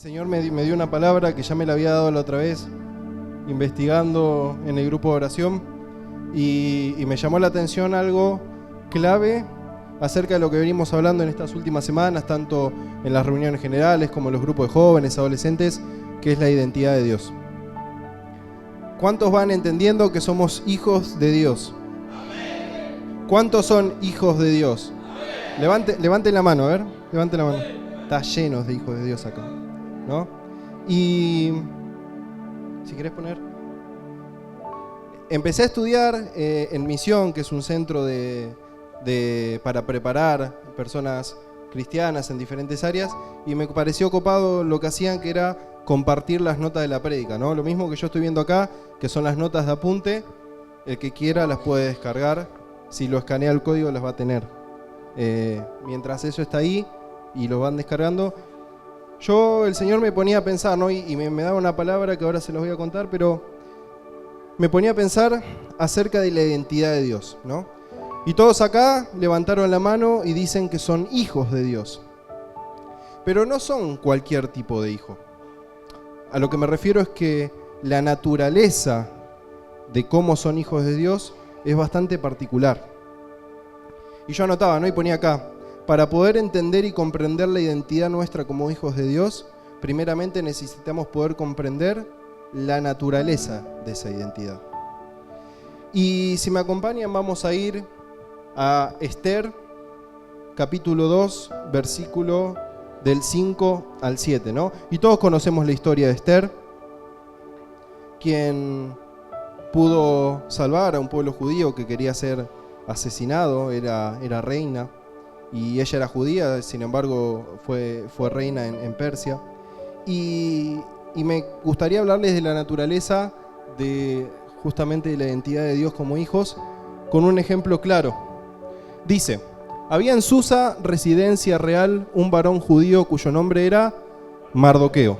Señor me dio una palabra que ya me la había dado la otra vez, investigando en el grupo de oración, y me llamó la atención algo clave acerca de lo que venimos hablando en estas últimas semanas, tanto en las reuniones generales como en los grupos de jóvenes, adolescentes, que es la identidad de Dios. ¿Cuántos van entendiendo que somos hijos de Dios? ¿Cuántos son hijos de Dios? Levanten la mano, a ver, levanten la mano. Está lleno de hijos de Dios acá, ¿no? Y si querés poner, empecé a estudiar en Misión, que es un centro para preparar personas cristianas en diferentes áreas, y me pareció copado lo que hacían, que era compartir las notas de la prédica, ¿no? Lo mismo que yo estoy viendo acá, que son las notas de apunte. El que quiera las puede descargar, si lo escanea el código las va a tener. Mientras eso está ahí y lo van descargando, el Señor me ponía a pensar, ¿no? Y me daba una palabra que ahora se los voy a contar, pero me ponía a pensar acerca de la identidad de Dios, ¿no? Y todos acá levantaron la mano y dicen que son hijos de Dios. Pero no son cualquier tipo de hijo. A lo que me refiero es que la naturaleza de cómo son hijos de Dios es bastante particular. Y yo anotaba, ¿no? Y ponía acá: para poder entender y comprender la identidad nuestra como hijos de Dios, primeramente necesitamos poder comprender la naturaleza de esa identidad. Y si me acompañan, vamos a ir a Esther, capítulo 2, versículo del 5 al 7, ¿no? Y todos conocemos la historia de Esther, quien pudo salvar a un pueblo judío que quería ser asesinado, era reina, y ella era judía, sin embargo fue reina en Persia. Y me gustaría hablarles de la naturaleza justamente de la identidad de Dios como hijos, con un ejemplo claro. Dice: había en Susa, residencia real, un varón judío cuyo nombre era Mardoqueo,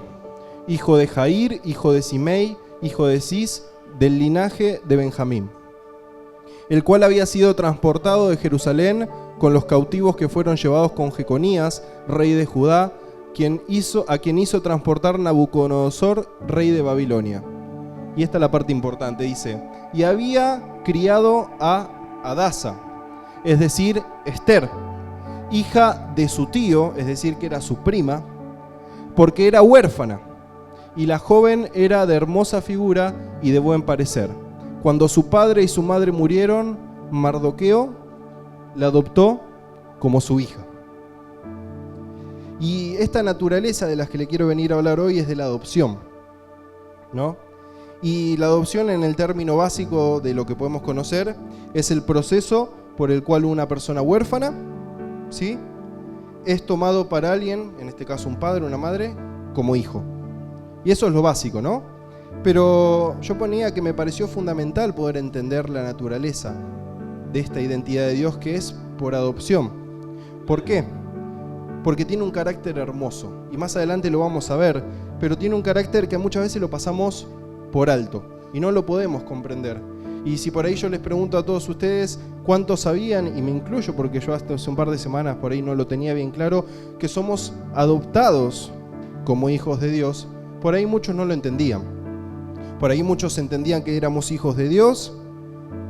hijo de Jair, hijo de Simei, hijo de Cis, del linaje de Benjamín, el cual había sido transportado de Jerusalén con los cautivos que fueron llevados con Jeconías, rey de Judá, a quien hizo transportar Nabucodonosor, rey de Babilonia. Y esta es la parte importante, dice: y había criado a Hadasa, es decir, Esther, hija de su tío, es decir, que era su prima, porque era huérfana, y la joven era de hermosa figura y de buen parecer. Cuando su padre y su madre murieron, Mardoqueo la adoptó como su hija. Y esta naturaleza de las que le quiero venir a hablar hoy es de la adopción, ¿no? Y la adopción, en el término básico de lo que podemos conocer, es el proceso por el cual una persona huérfana, ¿sí?, es tomado para alguien, en este caso un padre o una madre, como hijo. Y eso es lo básico, ¿no? Pero yo ponía que me pareció fundamental poder entender la naturaleza de esta identidad de Dios, que es por adopción. ¿Por qué? Porque tiene un carácter hermoso, y más adelante lo vamos a ver, pero tiene un carácter que muchas veces lo pasamos por alto y no lo podemos comprender. Y si por ahí yo les pregunto a todos ustedes cuántos sabían, y me incluyo porque yo hasta hace un par de semanas por ahí no lo tenía bien claro, que somos adoptados como hijos de Dios, por ahí muchos no lo entendían. Por ahí muchos entendían que éramos hijos de Dios,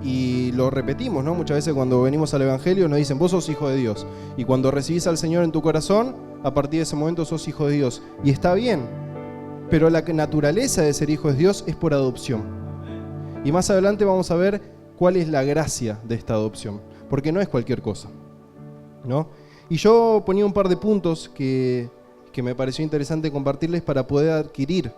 y lo repetimos, ¿no? Muchas veces cuando venimos al Evangelio nos dicen: vos sos hijo de Dios. Y cuando recibís al Señor en tu corazón, a partir de ese momento sos hijo de Dios. Y está bien, pero la naturaleza de ser hijo de Dios es por adopción. Y más adelante vamos a ver cuál es la gracia de esta adopción, porque no es cualquier cosa, ¿no? Y yo ponía un par de puntos que me pareció interesante compartirles para poder adquirir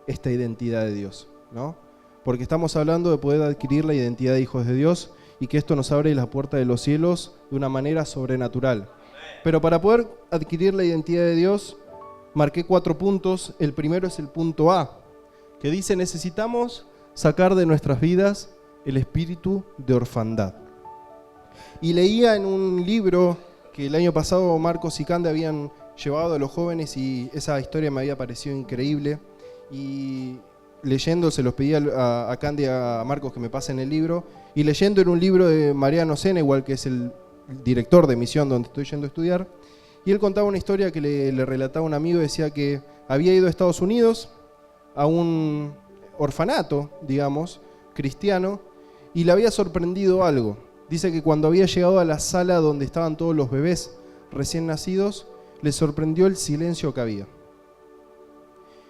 esta identidad de Dios, ¿no? Porque estamos hablando de poder adquirir la identidad de hijos de Dios, y que esto nos abre la puerta de los cielos de una manera sobrenatural. Pero para poder adquirir la identidad de Dios, marqué 4 puntos. El primero es el punto A, que dice: necesitamos sacar de nuestras vidas el espíritu de orfandad. Y leía en un libro que el año pasado Marcos y Cande habían llevado a los jóvenes, y esa historia me había parecido increíble, y leyendo, se los pedí a Cande y a Marcos que me pasen el libro, y leyendo en un libro de Mariano Sena, igual que es el director de Misión donde estoy yendo a estudiar, Y él contaba una historia que le relataba un amigo, decía que había ido a Estados Unidos a un orfanato, digamos, cristiano, y le había sorprendido algo. Dice que cuando había llegado a la sala donde estaban todos los bebés recién nacidos, le sorprendió el silencio que había.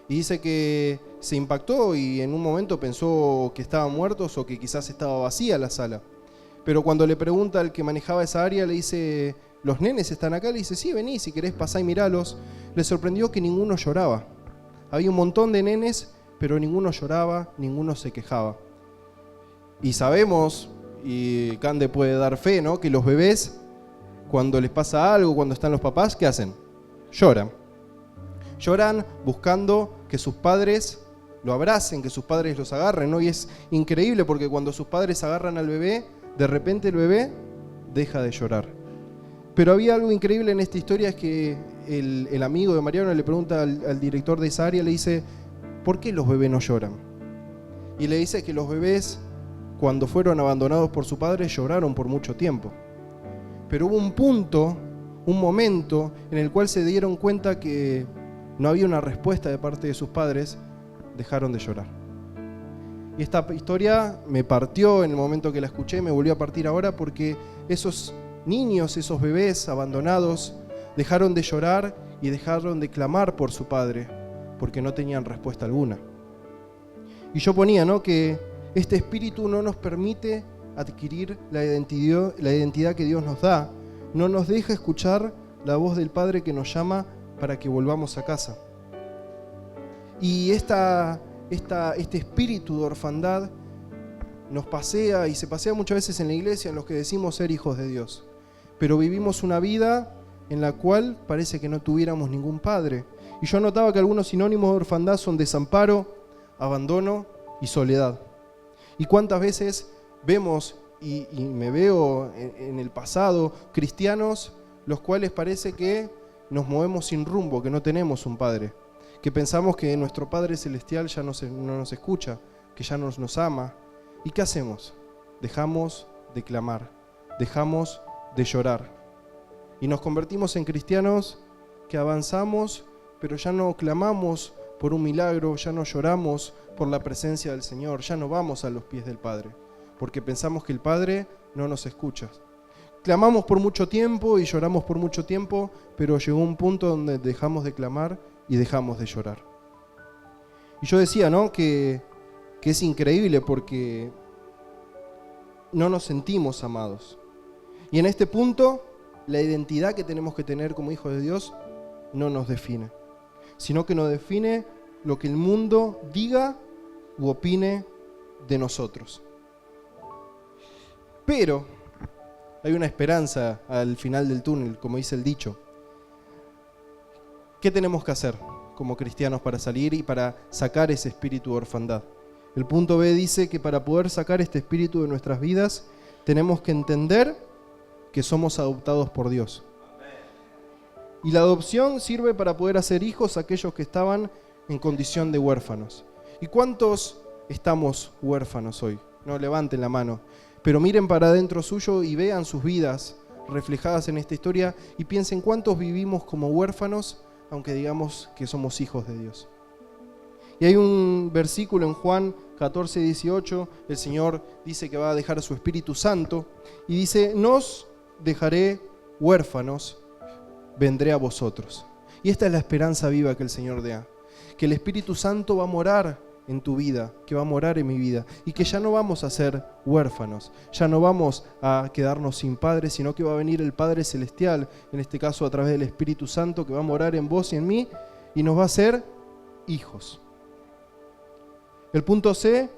Y dice que se impactó y en un momento pensó que estaban muertos o que quizás estaba vacía la sala. Pero cuando le pregunta al que manejaba esa área, le dice, ¿los nenes están acá? Le dice, sí, vení, si querés pasá y miralos. Le sorprendió que ninguno lloraba. Había un montón de nenes, pero ninguno lloraba, ninguno se quejaba. Y sabemos, y Cande puede dar fe, ¿no?, que los bebés, cuando les pasa algo, cuando están los papás, ¿qué hacen? Lloran. Lloran buscando que sus padres lo abracen, que sus padres los agarren, ¿no? Y es increíble porque cuando sus padres agarran al bebé, de repente el bebé deja de llorar. Pero había algo increíble en esta historia, es que el amigo de Mariano le pregunta al director de esa área, le dice, ¿por qué los bebés no lloran? Y le dice que los bebés, cuando fueron abandonados por su padre, lloraron por mucho tiempo. Pero hubo un momento en el cual se dieron cuenta que no había una respuesta de parte de sus padres, dejaron de llorar. Y esta historia me partió en el momento que la escuché, me volvió a partir ahora porque esos niños, esos bebés abandonados, dejaron de llorar y dejaron de clamar por su padre, porque no tenían respuesta alguna. Y yo ponía, ¿no?, que este espíritu no nos permite adquirir la identidad que Dios nos da, no nos deja escuchar la voz del Padre que nos llama para que volvamos a casa. Y este espíritu de orfandad nos pasea y se pasea muchas veces en la iglesia, en los que decimos ser hijos de Dios. Pero vivimos una vida en la cual parece que no tuviéramos ningún padre. Y yo notaba que algunos sinónimos de orfandad son desamparo, abandono y soledad. Y cuántas veces vemos, y me veo en el pasado, cristianos los cuales parece que nos movemos sin rumbo, que no tenemos un padre, que pensamos que nuestro Padre Celestial ya no nos escucha, que ya no nos ama. ¿Y qué hacemos? Dejamos de clamar, dejamos de llorar. Y nos convertimos en cristianos que avanzamos, pero ya no clamamos por un milagro, ya no lloramos por la presencia del Señor, ya no vamos a los pies del Padre, porque pensamos que el Padre no nos escucha. Clamamos por mucho tiempo y lloramos por mucho tiempo, pero llegó un punto donde dejamos de clamar y dejamos de llorar. Y yo decía, ¿no?, que es increíble porque no nos sentimos amados. Y en este punto, la identidad que tenemos que tener como hijos de Dios no nos define, sino que nos define lo que el mundo diga u opine de nosotros. Pero hay una esperanza al final del túnel, como dice el dicho. ¿Qué tenemos que hacer como cristianos para salir y para sacar ese espíritu de orfandad? El punto B dice que para poder sacar este espíritu de nuestras vidas, tenemos que entender que somos adoptados por Dios. Y la adopción sirve para poder hacer hijos a aquellos que estaban en condición de huérfanos. ¿Y cuántos estamos huérfanos hoy? No levanten la mano, pero miren para adentro suyo y vean sus vidas reflejadas en esta historia y piensen cuántos vivimos como huérfanos, aunque digamos que somos hijos de Dios. Y hay un versículo en Juan 14, 18, el Señor dice que va a dejar su Espíritu Santo y dice, no os dejaré huérfanos, vendré a vosotros. Y esta es la esperanza viva que el Señor da, que el Espíritu Santo va a morar en tu vida, que va a morar en mi vida, y que ya no vamos a ser huérfanos, ya no vamos a quedarnos sin Padre, sino que va a venir el Padre Celestial, en este caso a través del Espíritu Santo, que va a morar en vos y en mí, y nos va a hacer hijos. El punto C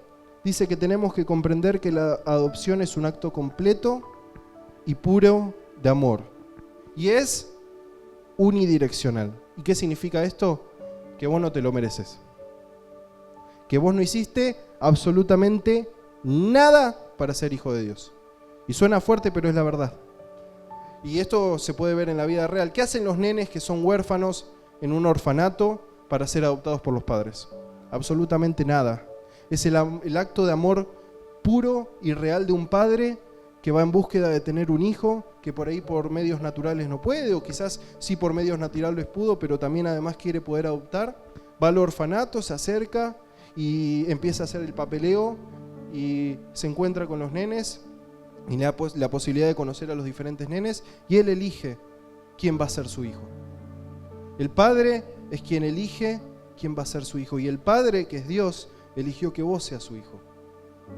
dice que tenemos que comprender que la adopción es un acto completo y puro de amor, y es unidireccional. ¿Y qué significa esto? Que vos no te lo mereces, que vos no hiciste absolutamente nada para ser hijo de Dios. Y suena fuerte, pero es la verdad. Y esto se puede ver en la vida real. ¿Qué hacen los nenes que son huérfanos en un orfanato para ser adoptados por los padres? Absolutamente nada. Es el acto de amor puro y real de un padre que va en búsqueda de tener un hijo, que por ahí por medios naturales no puede, o quizás sí por medios naturales pudo, pero también además quiere poder adoptar. Va al orfanato, se acerca y empieza a hacer el papeleo y se encuentra con los nenes y le da la posibilidad de conocer a los diferentes nenes, y él elige quién va a ser su hijo. El padre es quien elige quién va a ser su hijo, y el Padre, que es Dios, eligió que vos seas su hijo.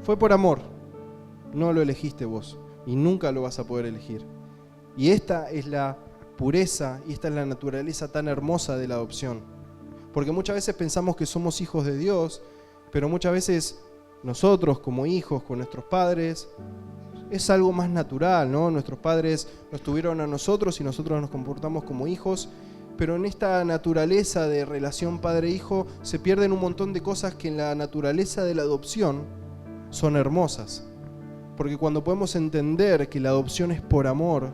Fue por amor, no lo elegiste vos, y nunca lo vas a poder elegir. Y esta es la pureza, y esta es la naturaleza tan hermosa de la adopción. Porque muchas veces pensamos que somos hijos de Dios, pero muchas veces nosotros como hijos, con nuestros padres, es algo más natural, ¿no? Nuestros padres nos tuvieron a nosotros y nosotros nos comportamos como hijos, pero en esta naturaleza de relación padre-hijo se pierden un montón de cosas que en la naturaleza de la adopción son hermosas. Porque cuando podemos entender que la adopción es por amor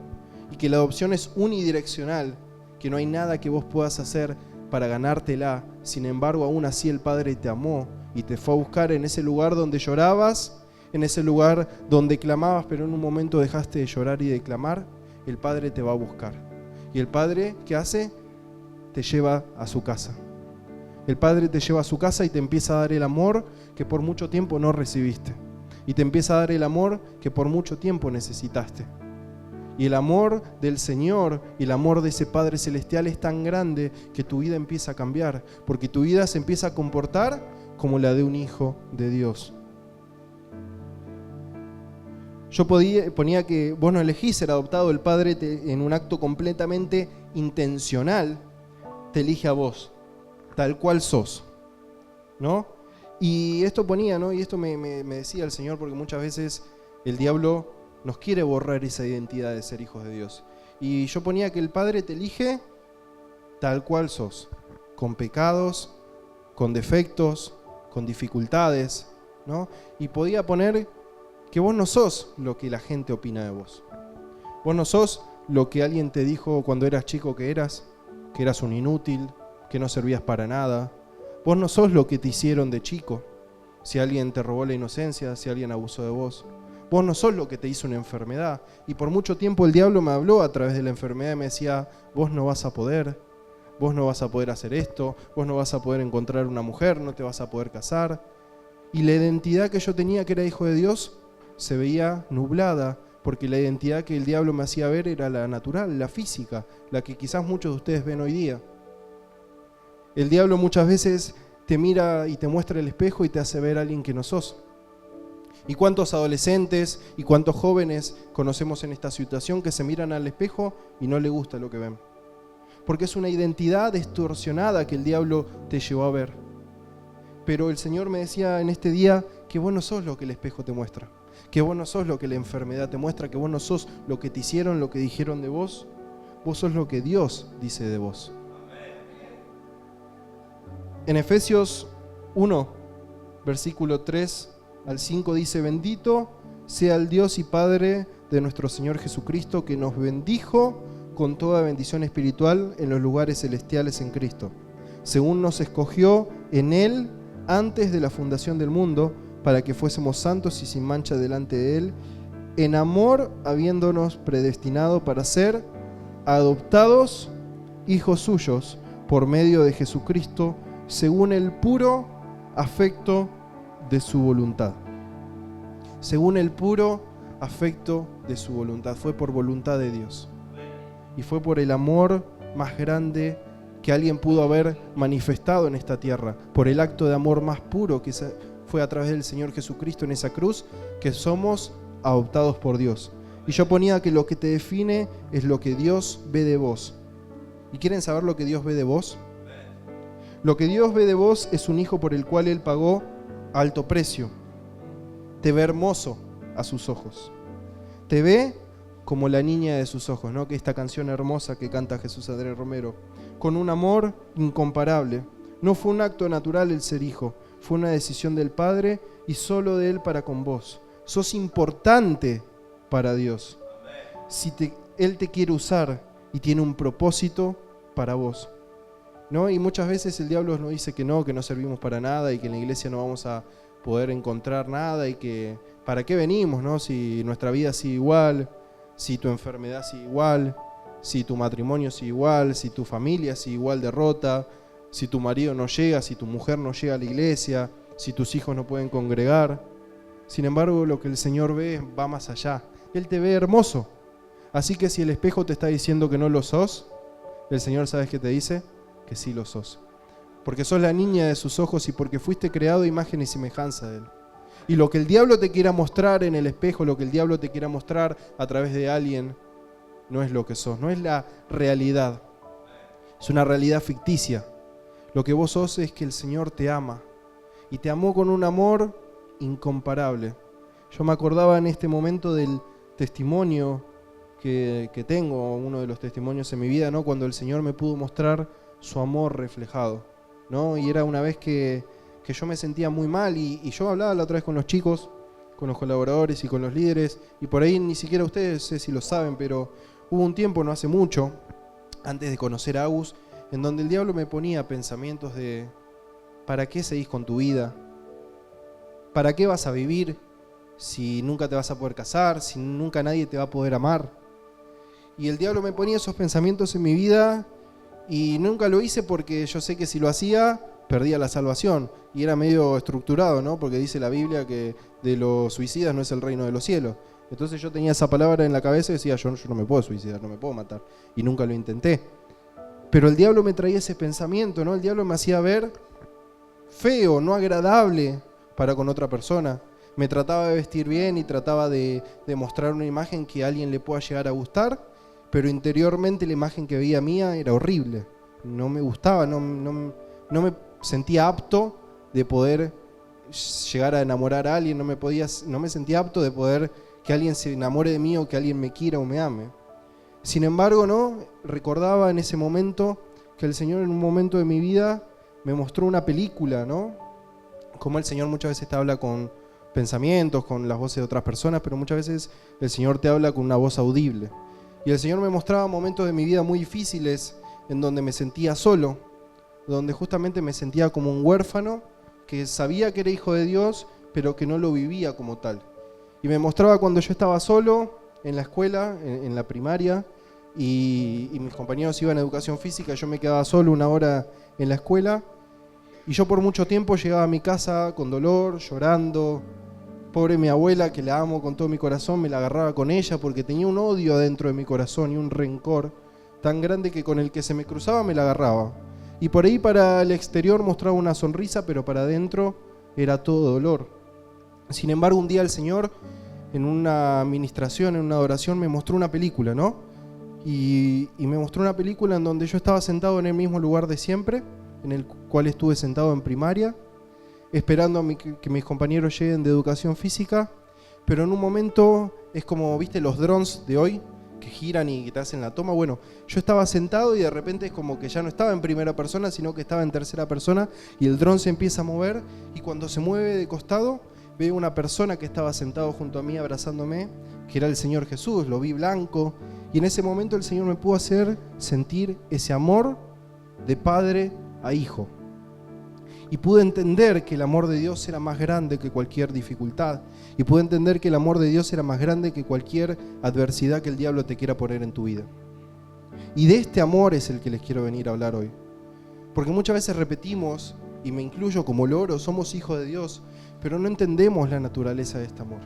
y que la adopción es unidireccional, que no hay nada que vos puedas hacer para ganártela, sin embargo aún así el Padre te amó y te fue a buscar en ese lugar donde llorabas, en ese lugar donde clamabas, pero en un momento dejaste de llorar y de clamar, el Padre te va a buscar. Y el Padre, ¿qué hace? Te lleva a su casa. El Padre te lleva a su casa y te empieza a dar el amor que por mucho tiempo no recibiste. Y te empieza a dar el amor que por mucho tiempo necesitaste. Y el amor del Señor y el amor de ese Padre Celestial es tan grande que tu vida empieza a cambiar, porque tu vida se empieza a comportar como la de un hijo de Dios. Yo ponía que vos no elegís ser adoptado, el Padre en un acto completamente intencional te elige a vos, tal cual sos, ¿no? Y esto ponía, ¿no? Y esto me decía el Señor, porque muchas veces el diablo nos quiere borrar esa identidad de ser hijos de Dios. Y yo ponía que el Padre te elige tal cual sos, con pecados, con defectos, con dificultades, ¿no? Y podía poner que vos no sos lo que la gente opina de vos. Vos no sos lo que alguien te dijo cuando eras chico que eras un inútil, que no servías para nada. Vos no sos lo que te hicieron de chico, si alguien te robó la inocencia, si alguien abusó de vos. Vos no sos lo que te hizo una enfermedad. Y por mucho tiempo el diablo me habló a través de la enfermedad y me decía, vos no vas a poder hacer esto, vos no vas a poder encontrar una mujer, no te vas a poder casar. Y la identidad que yo tenía, que era hijo de Dios, se veía nublada, porque la identidad que el diablo me hacía ver era la natural, la física, la que quizás muchos de ustedes ven hoy día. El diablo muchas veces te mira y te muestra el espejo y te hace ver a alguien que no sos. ¿Y cuántos adolescentes y cuántos jóvenes conocemos en esta situación que se miran al espejo y no les gusta lo que ven? Porque es una identidad distorsionada que el diablo te llevó a ver. Pero el Señor me decía en este día que vos no sos lo que el espejo te muestra, que vos no sos lo que la enfermedad te muestra, que vos no sos lo que te hicieron, lo que dijeron de vos. Vos sos lo que Dios dice de vos. En Efesios 1, versículo 3 al 5 dice: bendito sea el Dios y Padre de nuestro Señor Jesucristo, que nos bendijo con toda bendición espiritual en los lugares celestiales en Cristo, según nos escogió en Él antes de la fundación del mundo, para que fuésemos santos y sin mancha delante de Él, en amor habiéndonos predestinado para ser adoptados hijos suyos por medio de Jesucristo, según el puro afecto de su voluntad. Según el puro afecto de su voluntad. Fue por voluntad de Dios. Y fue por el amor más grande que alguien pudo haber manifestado en esta tierra. Por el acto de amor más puro que fue a través del Señor Jesucristo en esa cruz, que somos adoptados por Dios. Y yo ponía que lo que te define es lo que Dios ve de vos. ¿Y quieren saber lo que Dios ve de vos? Lo que Dios ve de vos es un hijo por el cual Él pagó alto precio. Te ve hermoso a sus ojos. Te ve como la niña de sus ojos, ¿no? Que esta canción hermosa que canta Jesús Adrián Romero. Con un amor incomparable. No fue un acto natural el ser hijo. Fue una decisión del Padre y solo de Él para con vos. Sos importante para Dios. Él te quiere usar y tiene un propósito para vos, ¿no? Y muchas veces el diablo nos dice que no servimos para nada y que en la iglesia no vamos a poder encontrar nada y que ¿para qué venimos, no? Si nuestra vida sigue igual, si tu enfermedad sigue igual, si tu matrimonio sigue igual, si tu familia sigue igual de rota, si tu marido no llega, si tu mujer no llega a la iglesia, si tus hijos no pueden congregar. Sin embargo, lo que el Señor ve va más allá. Él te ve hermoso. Así que si el espejo te está diciendo que no lo sos, el Señor, ¿sabes qué te dice? Que sí lo sos. Porque sos la niña de sus ojos y porque fuiste creado a imagen y semejanza de Él. Y lo que el diablo te quiera mostrar en el espejo, lo que el diablo te quiera mostrar a través de alguien, no es lo que sos, no es la realidad. Es una realidad ficticia. Lo que vos sos es que el Señor te ama. Y te amó con un amor incomparable. Yo me acordaba en este momento del testimonio que tengo, uno de los testimonios en mi vida, ¿no? Cuando el Señor me pudo mostrar su amor reflejado, ¿no? Y era una vez que yo me sentía muy mal y yo hablaba la otra vez con los chicos, con los colaboradores y con los líderes, y por ahí ni siquiera ustedes sé si lo saben, pero hubo un tiempo, no hace mucho, antes de conocer a Agus, en donde el diablo me ponía pensamientos de ¿para qué seguís con tu vida? ¿Para qué vas a vivir si nunca te vas a poder casar, si nunca nadie te va a poder amar? Y el diablo me ponía esos pensamientos en mi vida y nunca lo hice porque yo sé que si lo hacía, perdía la salvación. Y era medio estructurado, ¿no? Porque dice la Biblia que de los suicidas no es el reino de los cielos. Entonces yo tenía esa palabra en la cabeza y decía, yo no me puedo suicidar, no me puedo matar. Y nunca lo intenté. Pero el diablo me traía ese pensamiento, ¿no? El diablo me hacía ver feo, no agradable para con otra persona. Me trataba de vestir bien y trataba de mostrar una imagen que a alguien le pueda llegar a gustar, pero interiormente la imagen que veía mía era horrible. No me gustaba, no me sentía apto de poder llegar a enamorar a alguien, no me sentía apto de poder que alguien se enamore de mí o que alguien me quiera o me ame. Sin embargo, ¿no? Recordaba en ese momento que el Señor en un momento de mi vida me mostró una película, ¿no? Como el Señor muchas veces te habla con pensamientos, con las voces de otras personas, pero muchas veces el Señor te habla con una voz audible. Y el Señor me mostraba momentos de mi vida muy difíciles en donde me sentía solo, donde justamente me sentía como un huérfano que sabía que era hijo de Dios, pero que no lo vivía como tal. Y me mostraba cuando yo estaba solo en la escuela, en la primaria, y mis compañeros iban a educación física, yo me quedaba solo una hora en la escuela, y yo por mucho tiempo llegaba a mi casa con dolor, llorando. Pobre mi abuela, que la amo con todo mi corazón, me la agarraba con ella porque tenía un odio adentro de mi corazón y un rencor tan grande que con el que se me cruzaba me la agarraba. Y por ahí para el exterior mostraba una sonrisa, pero para adentro era todo dolor. Sin embargo, un día el Señor, en una administración, en una adoración, me mostró una película, ¿no? Y me mostró una película en donde yo estaba sentado en el mismo lugar de siempre, en el cual estuve sentado en primaria, esperando a que mis compañeros lleguen de educación física, pero en un momento es como, ¿viste los drones de hoy? Que giran y te hacen la toma. Bueno, yo estaba sentado y de repente es como que ya no estaba en primera persona, sino que estaba en tercera persona y el dron se empieza a mover y cuando se mueve de costado veo una persona que estaba sentado junto a mí abrazándome, que era el Señor Jesús, lo vi blanco y en ese momento el Señor me pudo hacer sentir ese amor de padre a hijo. Y pude entender que el amor de Dios era más grande que cualquier dificultad. Y pude entender que el amor de Dios era más grande que cualquier adversidad que el diablo te quiera poner en tu vida. Y de este amor es el que les quiero venir a hablar hoy. Porque muchas veces repetimos, y me incluyo como loro, somos hijos de Dios, pero no entendemos la naturaleza de este amor.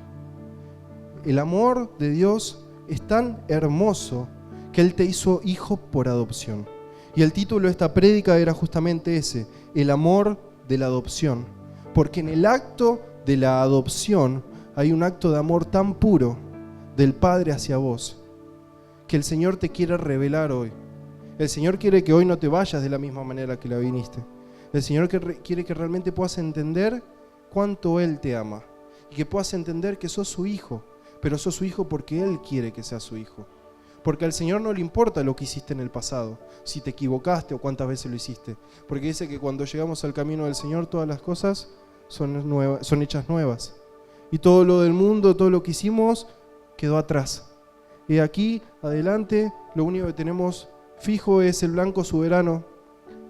El amor de Dios es tan hermoso que Él te hizo hijo por adopción. Y el título de esta prédica era justamente ese, el amor de la adopción. Porque en el acto de la adopción hay un acto de amor tan puro del Padre hacia vos, que el Señor te quiere revelar hoy. El Señor quiere que hoy no te vayas de la misma manera que la viniste. El Señor quiere que realmente puedas entender cuánto Él te ama. Y que puedas entender que sos su hijo, pero sos su hijo porque Él quiere que seas su hijo. Porque al Señor no le importa lo que hiciste en el pasado, si te equivocaste o cuántas veces lo hiciste. Porque dice que cuando llegamos al camino del Señor, todas las cosas son hechas nuevas. Y todo lo del mundo, todo lo que hicimos, quedó atrás. Y aquí, adelante, lo único que tenemos fijo es el blanco soberano,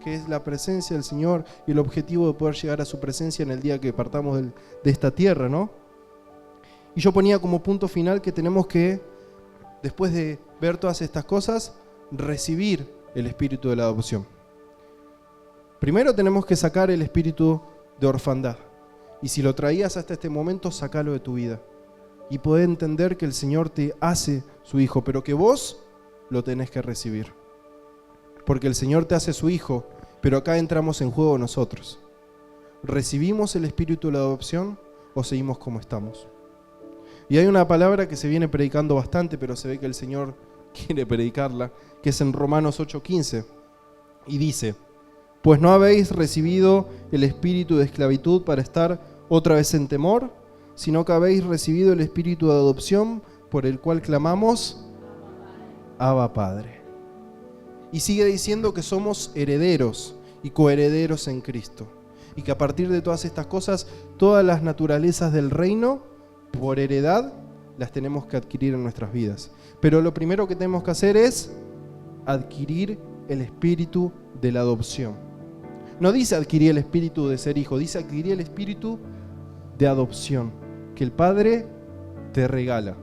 que es la presencia del Señor y el objetivo de poder llegar a su presencia en el día que partamos de esta tierra, ¿no? Y yo ponía como punto final que tenemos que, después de ver todas estas cosas, recibir el espíritu de la adopción. Primero tenemos que sacar el espíritu de orfandad. Y si lo traías hasta este momento, sacalo de tu vida. Y poder entender que el Señor te hace su hijo, pero que vos lo tenés que recibir. Porque el Señor te hace su hijo, pero acá entramos en juego nosotros. ¿Recibimos el espíritu de la adopción o seguimos como estamos? Y hay una palabra que se viene predicando bastante, pero se ve que el Señor quiere predicarla, que es en Romanos 8:15. Y dice: pues no habéis recibido el espíritu de esclavitud para estar otra vez en temor, sino que habéis recibido el espíritu de adopción por el cual clamamos: Abba Padre. Y sigue diciendo que somos herederos y coherederos en Cristo. Y que a partir de todas estas cosas, todas las naturalezas del reino, por heredad, las tenemos que adquirir en nuestras vidas. Pero lo primero que tenemos que hacer es adquirir el espíritu de la adopción. No dice adquirir el espíritu de ser hijo, dice adquirir el espíritu de adopción, que el Padre te regala.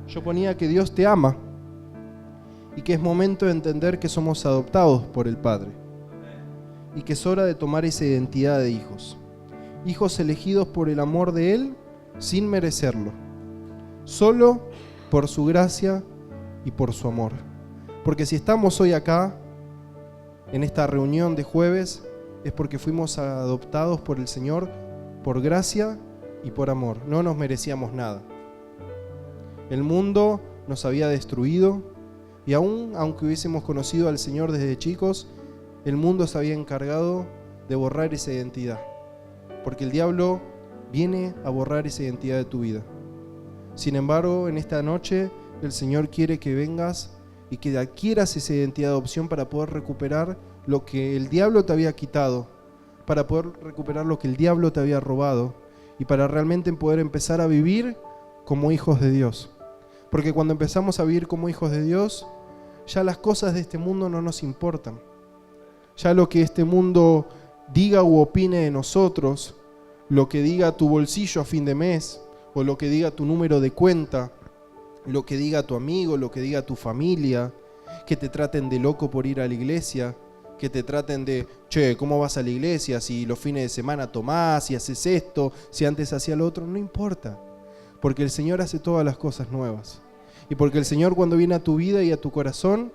Yo ponía que Dios te ama y que es momento de entender que somos adoptados por el Padre y que es hora de tomar esa identidad de hijos. Hijos elegidos por el amor de Él sin merecerlo, solo por su gracia y por su amor. Porque si estamos hoy acá, en esta reunión de jueves, es porque fuimos adoptados por el Señor por gracia y por amor. No nos merecíamos nada. El mundo nos había destruido y aún aunque hubiésemos conocido al Señor desde chicos, el mundo se había encargado de borrar esa identidad. Porque el diablo viene a borrar esa identidad de tu vida. Sin embargo, en esta noche el Señor quiere que vengas y que adquieras esa identidad de adopción para poder recuperar lo que el diablo te había quitado, para poder recuperar lo que el diablo te había robado y para realmente poder empezar a vivir como hijos de Dios. Porque cuando empezamos a vivir como hijos de Dios, ya las cosas de este mundo no nos importan. Ya lo que este mundo diga u opine de nosotros, lo que diga tu bolsillo a fin de mes, o lo que diga tu número de cuenta, lo que diga tu amigo, lo que diga tu familia, que te traten de loco por ir a la iglesia, que te traten de, che, ¿cómo vas a la iglesia? Si los fines de semana tomás, si haces esto, si antes hacía lo otro, no importa. Porque el Señor hace todas las cosas nuevas. Y porque el Señor cuando viene a tu vida y a tu corazón,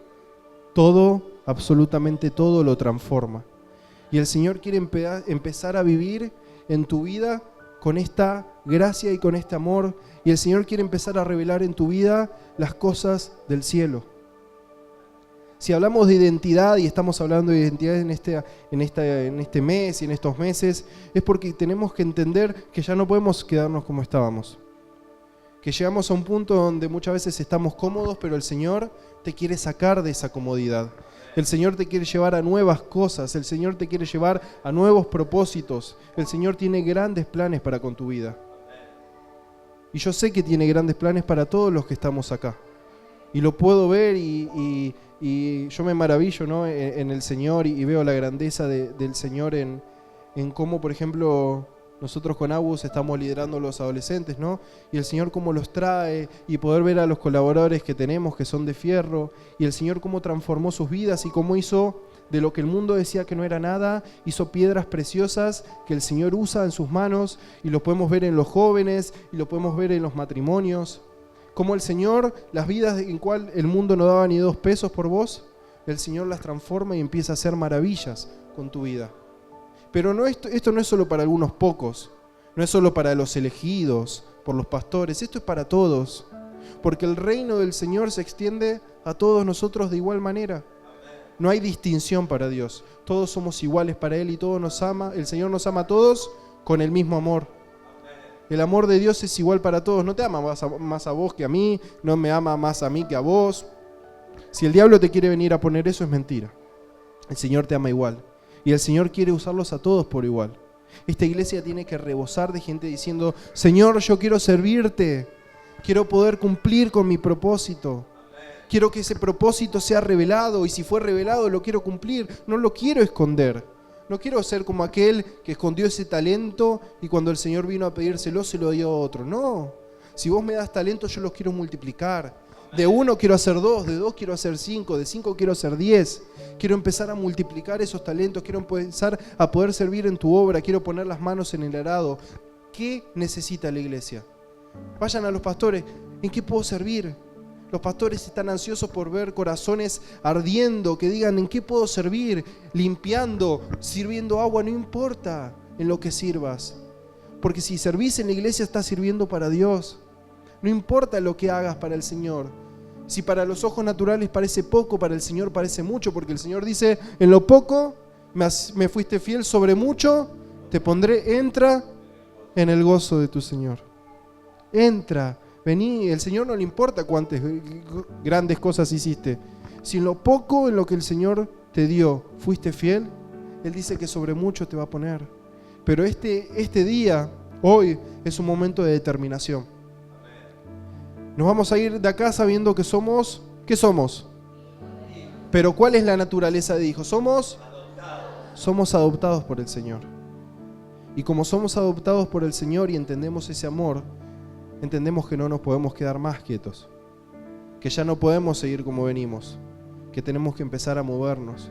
todo, absolutamente todo lo transforma. Y el Señor quiere empezar a vivir en tu vida con esta gracia y con este amor. Y el Señor quiere empezar a revelar en tu vida las cosas del cielo. Si hablamos de identidad y estamos hablando de identidad en este mes y en estos meses, es porque tenemos que entender que ya no podemos quedarnos como estábamos. Que llegamos a un punto donde muchas veces estamos cómodos, pero el Señor te quiere sacar de esa comodidad. El Señor te quiere llevar a nuevas cosas, el Señor te quiere llevar a nuevos propósitos. El Señor tiene grandes planes para con tu vida. Y yo sé que tiene grandes planes para todos los que estamos acá. Y lo puedo ver y yo me maravillo, ¿no?, en el Señor y veo la grandeza del Señor en cómo, por ejemplo, nosotros con Agus estamos liderando a los adolescentes, ¿no? Y el Señor cómo los trae y poder ver a los colaboradores que tenemos que son de fierro y el Señor cómo transformó sus vidas y cómo hizo de lo que el mundo decía que no era nada, hizo piedras preciosas que el Señor usa en sus manos y lo podemos ver en los jóvenes y lo podemos ver en los matrimonios. Como el Señor, las vidas en cual el mundo no daba ni 2 pesos por vos, el Señor las transforma y empieza a hacer maravillas con tu vida. Pero no, esto no es solo para algunos pocos, no es solo para los elegidos, por los pastores, esto es para todos. Porque el reino del Señor se extiende a todos nosotros de igual manera. No hay distinción para Dios, todos somos iguales para Él y todos nos ama, el Señor nos ama a todos con el mismo amor. El amor de Dios es igual para todos, no te ama más a vos que a mí, no me ama más a mí que a vos. Si el diablo te quiere venir a poner eso, es mentira. El Señor te ama igual. Y el Señor quiere usarlos a todos por igual. Esta iglesia tiene que rebosar de gente diciendo: Señor, yo quiero servirte, quiero poder cumplir con mi propósito, quiero que ese propósito sea revelado y si fue revelado lo quiero cumplir, no lo quiero esconder. No quiero ser como aquel que escondió ese talento y cuando el Señor vino a pedírselo se lo dio a otro. No, Si vos me das talentos, yo los quiero multiplicar. De 1 quiero hacer 2, de 2 quiero hacer 5, de 5 quiero hacer 10. Quiero empezar a multiplicar esos talentos, quiero empezar a poder servir en tu obra, quiero poner las manos en el arado. ¿Qué necesita la iglesia? Vayan a los pastores, ¿en qué puedo servir? Los pastores están ansiosos por ver corazones ardiendo, que digan, ¿en qué puedo servir? Limpiando, sirviendo agua, no importa en lo que sirvas. Porque si servís en la iglesia, estás sirviendo para Dios. No importa lo que hagas para el Señor. Si para los ojos naturales parece poco, para el Señor parece mucho, porque el Señor dice, en lo poco me fuiste fiel, sobre mucho te pondré, entra en el gozo de tu Señor. Entra, vení, el Señor no le importa cuántas grandes cosas hiciste. Si en lo poco en lo que el Señor te dio fuiste fiel, Él dice que sobre mucho te va a poner. Pero este día, hoy, es un momento de determinación. Nos vamos a ir de acá sabiendo que somos, ¿qué somos? Pero ¿cuál es la naturaleza de hijos? Somos adoptados por el Señor. Y como somos adoptados por el Señor y entendemos ese amor, entendemos que no nos podemos quedar más quietos, que ya no podemos seguir como venimos, que tenemos que empezar a movernos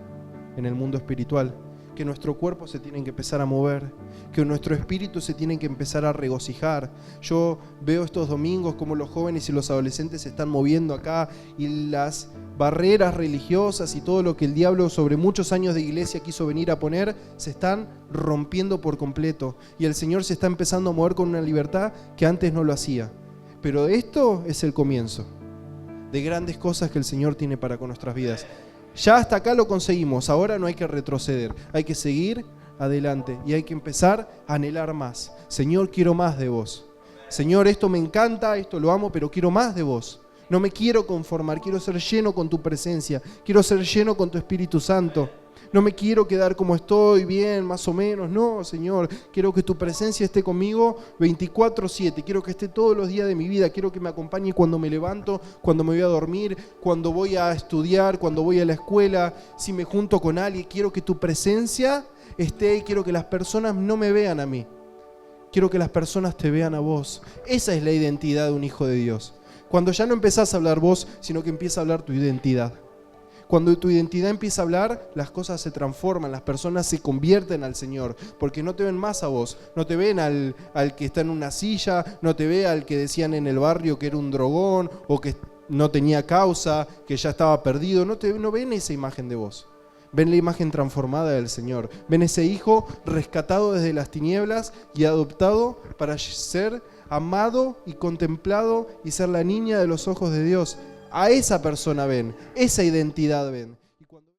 en el mundo espiritual, que nuestro cuerpo se tiene que empezar a mover, que nuestro espíritu se tiene que empezar a regocijar. Yo veo estos domingos como los jóvenes y los adolescentes se están moviendo acá y las barreras religiosas y todo lo que el diablo sobre muchos años de iglesia quiso venir a poner se están rompiendo por completo y el Señor se está empezando a mover con una libertad que antes no lo hacía. Pero esto es el comienzo de grandes cosas que el Señor tiene para con nuestras vidas. Ya hasta acá lo conseguimos, ahora no hay que retroceder, hay que seguir adelante y hay que empezar a anhelar más. Señor, quiero más de vos. Señor, esto me encanta, esto lo amo, pero quiero más de vos. No me quiero conformar, quiero ser lleno con tu presencia, quiero ser lleno con tu Espíritu Santo. No me quiero quedar como estoy, bien, más o menos. No, Señor, quiero que tu presencia esté conmigo 24/7. Quiero que esté todos los días de mi vida. Quiero que me acompañe cuando me levanto, cuando me voy a dormir, cuando voy a estudiar, cuando voy a la escuela, si me junto con alguien. Quiero que tu presencia esté y quiero que las personas no me vean a mí. Quiero que las personas te vean a vos. Esa es la identidad de un hijo de Dios. Cuando ya no empezás a hablar vos, sino que empieza a hablar tu identidad. Cuando tu identidad empieza a hablar, las cosas se transforman, las personas se convierten al Señor, porque no te ven más a vos, no te ven al que está en una silla, no te ve al que decían en el barrio que era un drogón o que no tenía causa, que ya estaba perdido, no ven esa imagen de vos. Ven la imagen transformada del Señor, ven ese hijo rescatado desde las tinieblas y adoptado para ser amado y contemplado y ser la niña de los ojos de Dios. A esa persona ven, esa identidad ven.